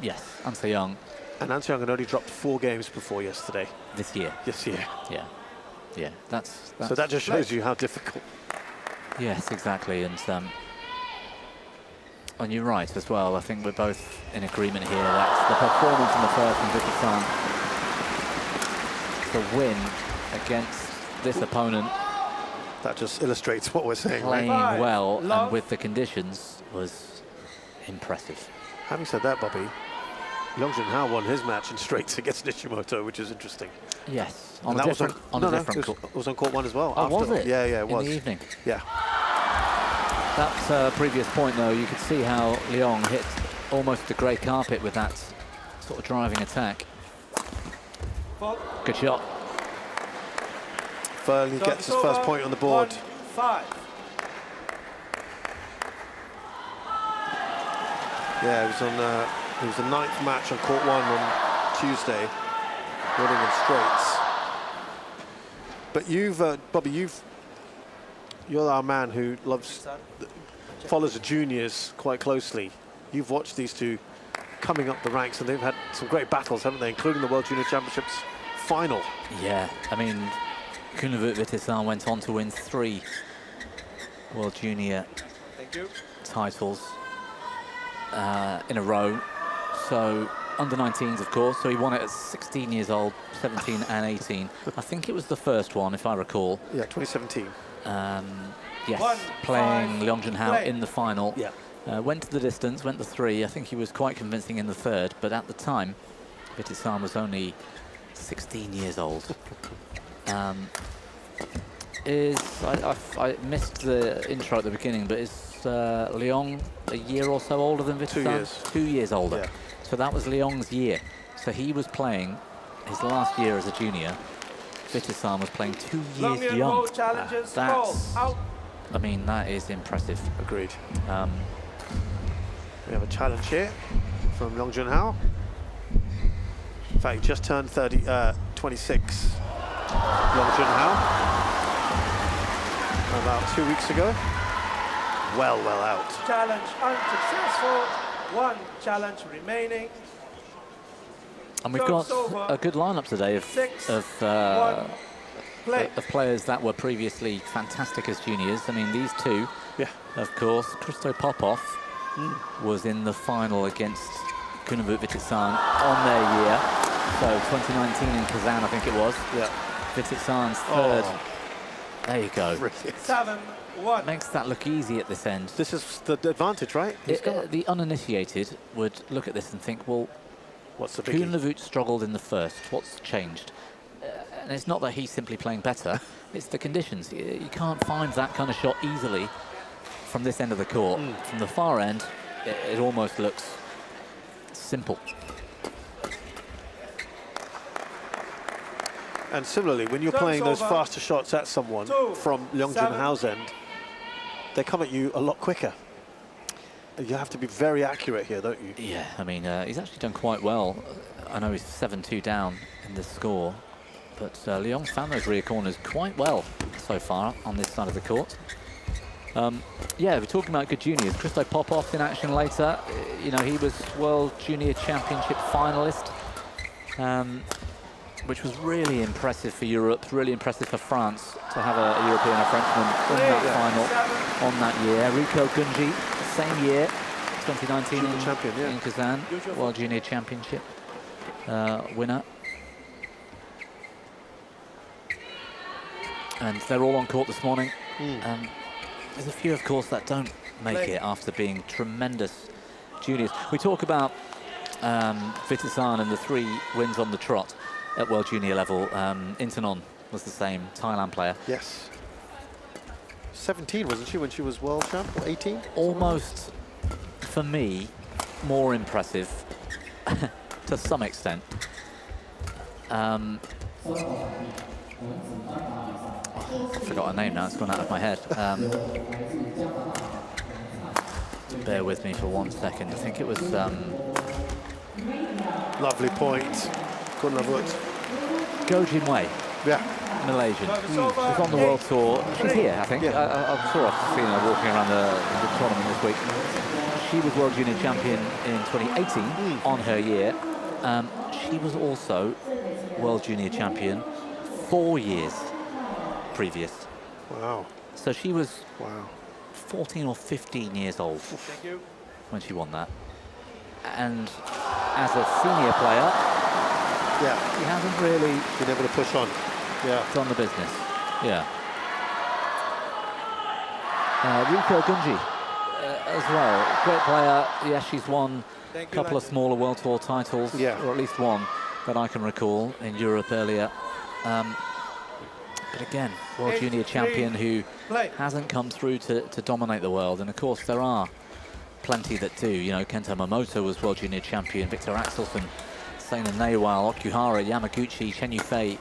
yes, An Se-young. And An Se-young had only dropped 4 games before yesterday. This year. This year. Yeah. Yeah, that's so that just shows you how difficult. Yes, exactly. And you're right as well. I think we're both in agreement here that the performance in the first from Vitidsarn, the win against this opponent, that just illustrates what we're saying. Playing right? well and with the conditions was impressive. Having said that, Bobby, Leong Jun Hao won his match in straights against Nishimoto, which is interesting. Yes, on a different court. It was on court 1 as well. Oh, was it? Yeah, yeah, it was. In the evening. Yeah. That previous point, though, you could see how Leong hit almost the grey carpet with that sort of driving attack. Good shot. Furley gets his first point on the board. 1-5. Yeah, it was the 9th match on court 1 on Tuesday, winning in straights. But you've, Bobby, you're our man who follows the juniors quite closely. You've watched these two coming up the ranks, and they've had some great battles, haven't they, including the World Junior Championships final. Yeah, I mean, Kunlavut Vitidsarn went on to win 3 World Junior titles in a row. So under 19s, of course. So he won it at 16 years old, 17 and 18. I think it was the first one, if I recall. Yeah, 2017. Yes, playing Leong Jun Hao in the final. Yeah. Went to the distance, went to 3. I think he was quite convincing in the third, but at the time, Vitidsarn was only 16 years old. I missed the intro at the beginning, but is Leong a year or so older than Vitidsarn? 2 years. 2 years older. Yeah. So that was Leong's year. So he was playing his last year as a junior. Vitidsarn was playing 2 years young. That's, I mean, that is impressive. Agreed. We have a challenge here from Leong Jun Hao. In fact, he just turned 26. Leong Jun Hao. About 2 weeks ago. Well out. Challenge unsuccessful. 1 challenge remaining. And we've got a good lineup today of players that were previously fantastic as juniors. I mean, these two, of course, Christo Popov was in the final against Kunlavut Vitidsarn on their year. So 2019 in Kazan, I think it was. Yeah. Vitidsarn's third. There you go. 7-1. Makes that look easy at this end. This is the advantage, right? The uninitiated would look at this and think, well, what's the biggie? Kunlavut struggled in the first. What's changed? And it's not that he's simply playing better. It's the conditions. You can't find that kind of shot easily from this end of the court. From the far end, it almost looks simple. And similarly, when you're playing those faster shots at someone from Leong Jun Hao's end, they come at you a lot quicker. You have to be very accurate here, don't you? Yeah, I mean, he's actually done quite well. I know he's 7-2 down in this score, but Leong's found those rear corners quite well so far on this side of the court. Yeah, we're talking about good juniors. Christo Popov's in action later. You know, he was World Junior Championship finalist, which was really impressive for Europe, really impressive for France to have a European and a Frenchman in that final on that year. Rico Gunji, same year, 2019 in Kazan, World Junior Championship winner. And they're all on court this morning. There's a few, of course, that don't make it after being tremendous juniors. We talk about Vitidsarn and the 3 wins on the trot at World Junior level. Intanon was the same, Thailand player. Yes. 17, wasn't she, when she was world champ? 18? Almost, for me, more impressive to some extent. I forgot her name now, it's gone out of my head. Bear with me for 1 second. I think it was... Lovely point. Kunlavut. Go Jin Wei. Yeah. Malaysian. She's on the World Tour. She's here, I think. Yeah. I'm sure I've seen her walking around the tournament this week. She was World Junior Champion in 2018 on her year. She was also World Junior Champion 4 years previous. Wow. So she was 14 or 15 years old when she won that. And as a senior player, she hasn't really been able to push on. Done the business. Yeah. Rico Gunji as well, great player. Yes, she's won a couple of smaller World Tour titles, or at least one that I can recall in Europe earlier. But again, World Junior Champion who hasn't come through to dominate the world. And of course, there are plenty that do. You know, Kento Momoto was World Junior Champion, Victor Axelsen, Seina Newell, Okuhara, Yamaguchi, Chen Yufei,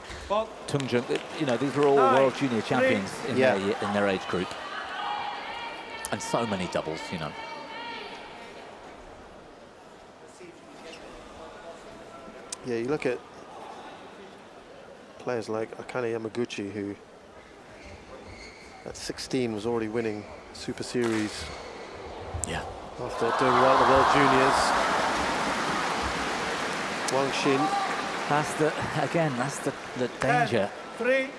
Tung Jung. You know, these are all World Junior Champions in their age group. And so many doubles, you know. Yeah, you look at players like Akane Yamaguchi, who at 16 was already winning Super Series. Yeah. After doing well at the World Juniors. Wang Xin. That's the danger. 3.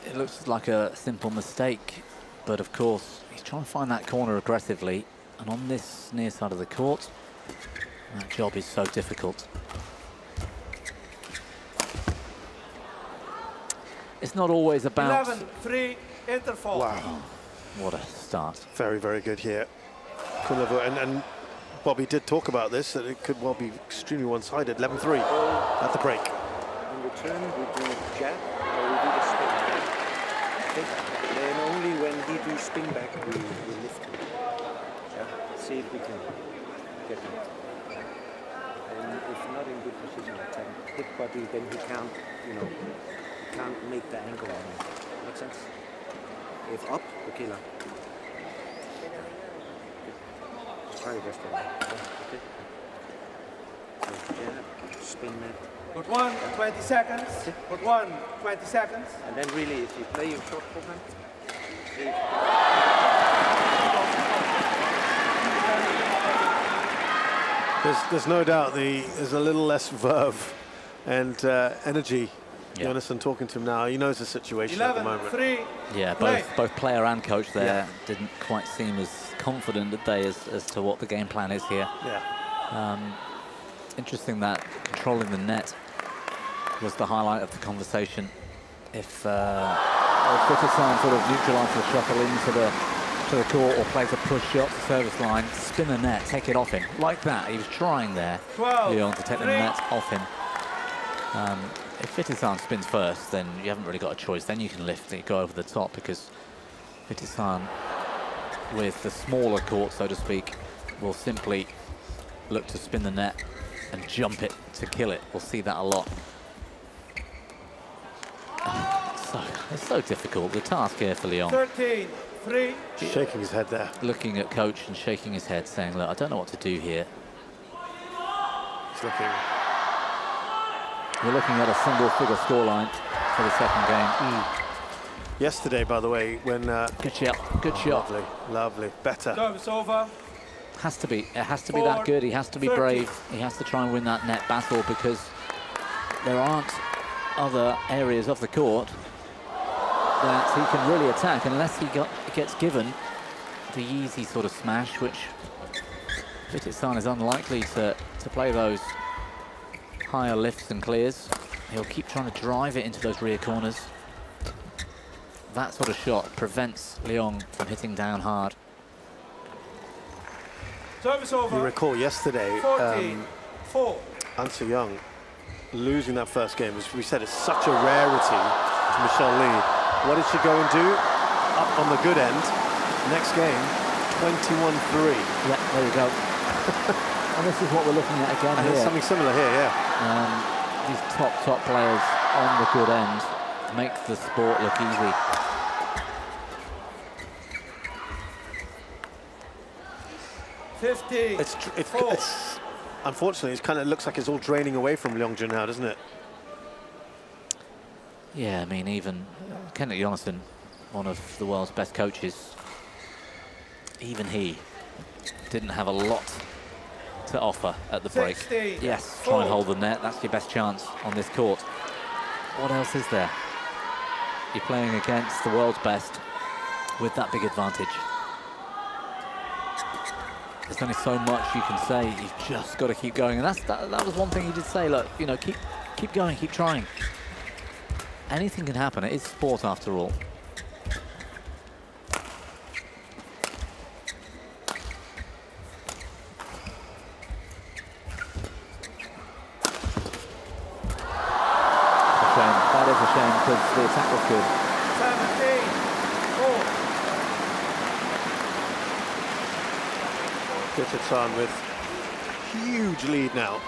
It looks like a simple mistake, but of course he's trying to find that corner aggressively, and on this near side of the court, that job is so difficult. It's not always about 11-3 interval. Wow. What a start. Very, very good here. Kunlavut, and Bobby did talk about this, that it could well be extremely one-sided. 11-3 at the break. In return, we do jab or we do the spin. Okay? Then only when he do spin back, we lift him. Yeah? See if we can get him. And if not in good position, attack hip body, then he can't, you know, can't make the angle on him. Make sense? If up, the killer. Try your best there. Okay. So, yeah, spin it. Put 1, 20 seconds. Put 1, 20 seconds. And then really, if you play your short program, there's no doubt there's a little less verve and energy. Jonathan talking to him now, he knows the situation at the moment. 11-3. Yeah, both player and coach there didn't quite seem as confident did they as to what the game plan is here. Interesting that controlling the net was the highlight of the conversation. If Vitidsarn sort of neutralises the shuttle into the court or plays a push shot to service line, spin the net, take it off him. Like that, he was trying there, Leong, to take the net off him. If Vitidsarn spins first, then you haven't really got a choice. Then you can lift it, go over the top, because Vitidsarn, with the smaller court, so to speak, will simply look to spin the net and jump it to kill it. We'll see that a lot It's so difficult, the task here for Leong. 13, 3. Shaking his head there. Looking at coach and shaking his head, saying, look, I don't know what to do here. He's looking. We're looking at a single-figure scoreline for the second game. Yesterday, by the way, when... Good shot, good shot. Lovely, lovely. Better. Service over. Has to be. It has to be that good. He has to be brave. He has to try and win that net battle because there aren't other areas of the court that he can really attack unless he gets given the easy sort of smash, which Vitidsarn is unlikely to play those higher lifts and clears. He'll keep trying to drive it into those rear corners. That sort of shot prevents Leong from hitting down hard. Service over. You recall yesterday, 14, 4. An Se-young losing that first game, as we said, it's such a rarity to Michelle Lee. What did she go and do? Up on the good end. Next game, 21-3. Yeah, there you go. And this is what we're looking at again and here. There's something similar here, yeah. These top players on the good end make the sport look easy. It's unfortunately, it kind of looks like it's all draining away from Leong Jun Hao, doesn't it? Yeah, I mean, even Kenneth Jonassen, one of the world's best coaches, even he didn't have a lot to offer at the break. 16, yes, try and hold the net. That's your best chance on this court. What else is there? You're playing against the world's best with that big advantage. There's only so much you can say. You've just got to keep going, and that was one thing he did say. Look, you know, keep going, keep trying. Anything can happen. It is sport after all. That is a shame because the attack was good. 17, 4. Vitidsarn with huge lead now.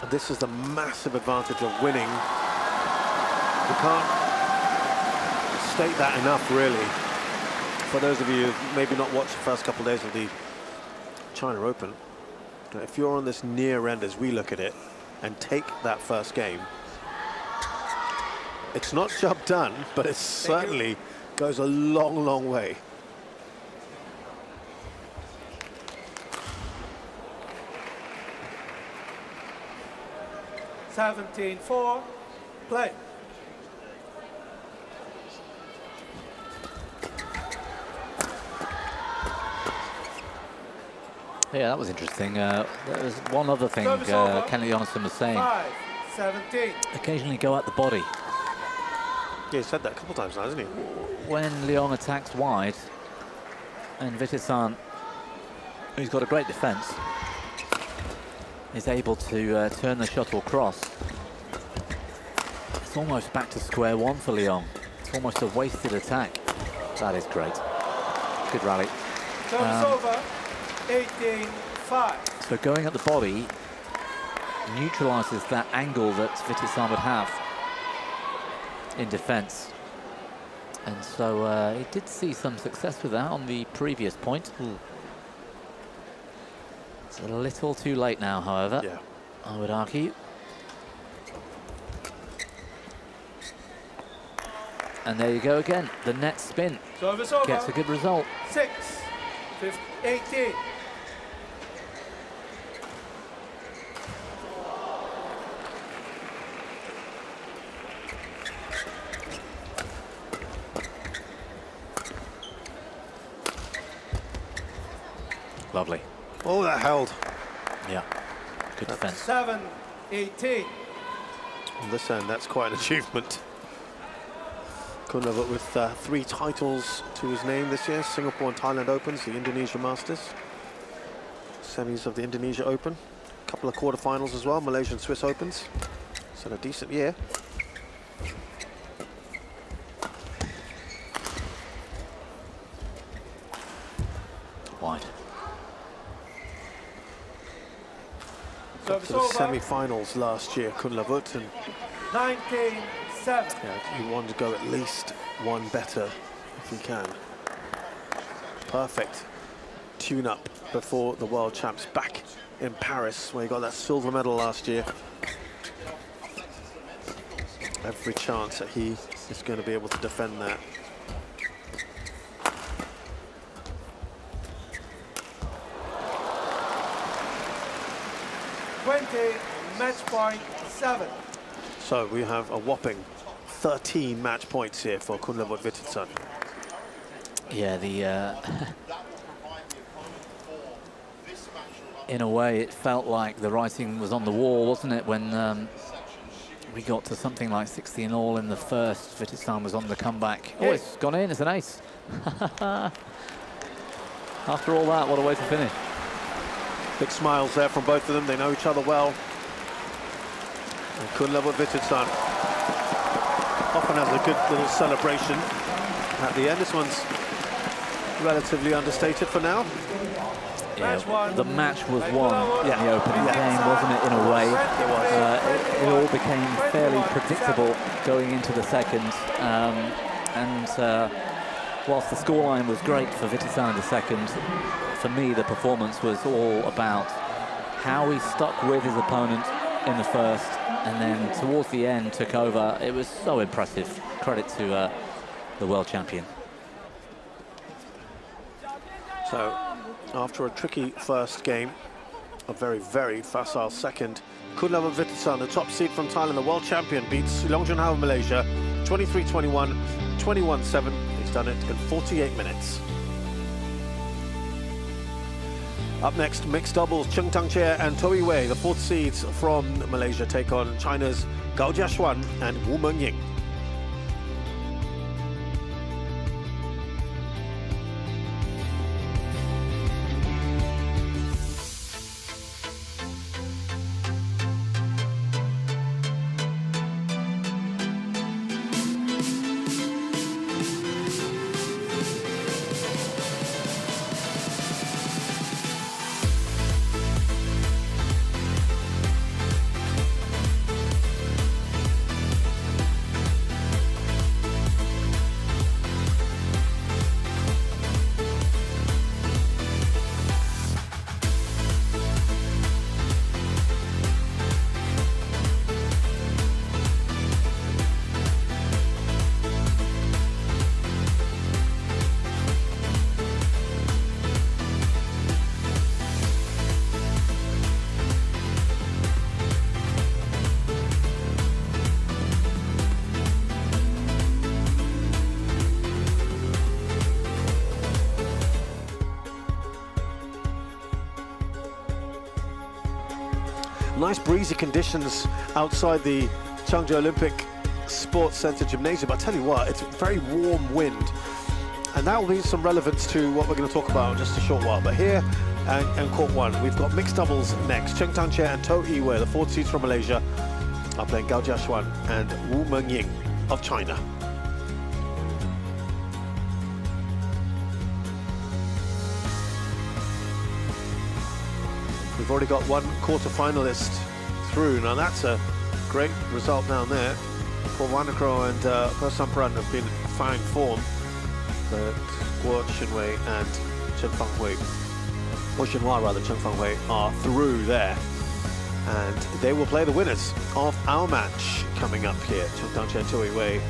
And this is the massive advantage of winning. You can't state that enough, really. For those of you who've maybe not watched the first couple of days of the China Open, if you're on this near end as we look at it and take that first game, it's not job done, but it certainly goes a long, long way. Seventeen, 4. Play. Yeah, that was interesting. There was one other thing Kenneth Jonassen was saying. 5, 17. Occasionally go at the body. Yeah, he said that a couple of times now, hasn't he? When Leong attacks wide, and Vitidsarn, who's got a great defence, is able to turn the shuttle cross. It's almost back to square one for Leong. It's almost a wasted attack. That is great. Good rally. Service over. 18, 5. So going at the body neutralises that angle that Vitidsarn would have in defence. And so he did see some success with that on the previous point. It's a little too late now, however, Yeah. I would argue. And there you go again. The net spin Service over. gets a good result. 6, 15, 18. Lovely. Oh, that held. Yeah. Good defence. 7, 18. On this end, that's quite an achievement. Kunlavut with 3 titles to his name this year: Singapore and Thailand Opens, the Indonesia Masters, semis of the Indonesia Open, a couple of quarterfinals as well, Malaysian Swiss Opens. So a decent year. Wide. got to the semi-finals last year, Kunlavut, and 19-7. yeah, he wanted to go at least one better if he can. Perfect tune-up before the World Champs back in Paris, where he got that silver medal last year. Every chance that he is going to be able to defend that. Match point 7. So we have a whopping 13 match points here for Kunlavut Vitidsarn. Yeah, in a way, it felt like the writing was on the wall, wasn't it, when we got to something like 60-all in the first. Vitidsarn was on the comeback. Oh, it's gone in, it's an ace. After all that, what a way to finish. Big smiles there from both of them. They know each other well. And Kunlavut Vitidsarn often has a good little celebration at the end. This one's relatively understated for now. Yeah, the match was won in the opening game, wasn't it, in a way? It was. It all became fairly predictable going into the second. Whilst the scoreline was great for Vitidsarn in the second, for me, the performance was all about how he stuck with his opponent in the first, and then towards the end took over. It was so impressive. Credit to the world champion. So, after a tricky first game, a very, very facile second, Kunlavut Vitidsarn, the top seed from Thailand, the world champion, beats Leong Jun Hao of Malaysia, 23-21, 21-7. He's done it in 48 minutes. Up next, mixed doubles, Cheng Tang-Chia and Toei Wei, the fourth seeds from Malaysia, take on China's Gao Jiashuan and Wu Mengying. Nice breezy conditions outside the Changzhou Olympic Sports Center Gymnasium. But I tell you what, it's a very warm wind, and that will be some relevance to what we're going to talk about in just a short while. But here and court one, we've got mixed doubles next. Cheng Tang-Chia and Toei Wei, the fourth seeds from Malaysia, are playing Gao Jiashuan and Wu Mengying of China. We've already got one quarter-finalist through. Now that's a great result down there. Paul Wanakro and Persamparan have been in fine form, but Guo Xinwei and Chen Fanghui, or Xinhua rather, Chen Fanghui, are through there. And they will play the winners of our match coming up here. Cheng Tang-Chia and Toei Wei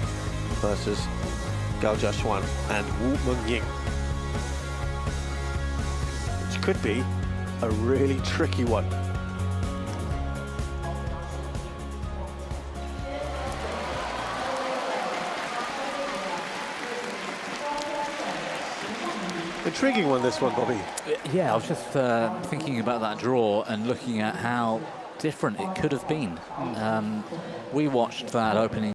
versus Gao Jiashuan and Wu Mengying, which could be a really tricky one. Intriguing one, this one, Bobby. Yeah, I was just thinking about that draw and looking at how different it could have been. We watched that opening